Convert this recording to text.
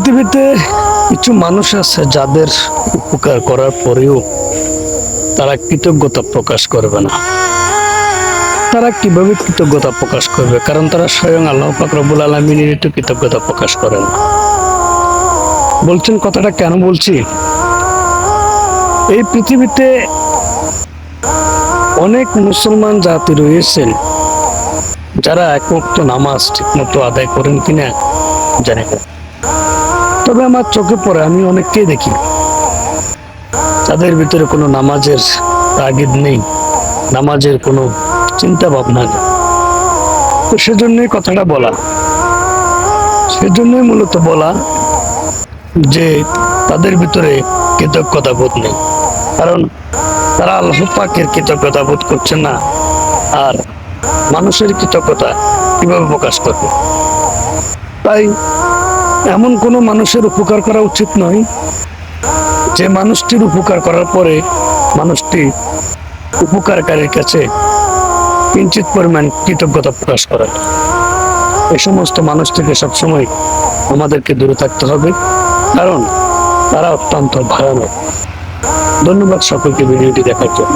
পৃথিবীতে কিছু মানুষ আছে যাদের উপকার করার পরেও তারা কৃতজ্ঞতা প্রকাশ করবে না। তারা কিভাবে কৃতজ্ঞতা প্রকাশ করবে? কারণ তারা স্বয়ং আল্লাহ পাক রব্বুল আলামিনের একটু কৃতজ্ঞতা প্রকাশ করেন। বলছেন কথাটা কেন বলছি? এই পৃথিবীতে অনেক মুসলমান জাতি রয়েছেন যারা এক ওয়াক্ত নামাজ ঠিক মতো আদায় করেন কিনা জানি না, তবে আমার চোখে পড়ে আমি অনেককেই দেখি তাদের ভিতরে কোনো নামাজের তাগিদ নেই, নামাজের কোনো চিন্তা ভাবনা নেই। তো সেজন্যই কথাটা বলা, সেজন্যই মূলত বলা যে তাদের ভিতরে কৃতজ্ঞতা বোধ নেই। কারণ তারা আল্লাহ পাকের কৃতজ্ঞতা বোধ করছে না, আর মানুষের কৃতজ্ঞতা কিভাবে প্রকাশ করবে? তাই এমন কোনো মানুষের উপকার করা উচিত নয় যে মানুষটির উপকার করার পরে মানুষটি উপকারকারীর কাছে কিঞ্চিত পরিমাণ কৃতজ্ঞতা প্রকাশ করে। এই সমস্ত মানুষ থেকে সবসময় আমাদেরকে দূরে থাকতে হবে, কারণ তারা অত্যন্ত ভয়ানক। ধন্যবাদ সকলকে ভিডিওটি দেখার জন্য।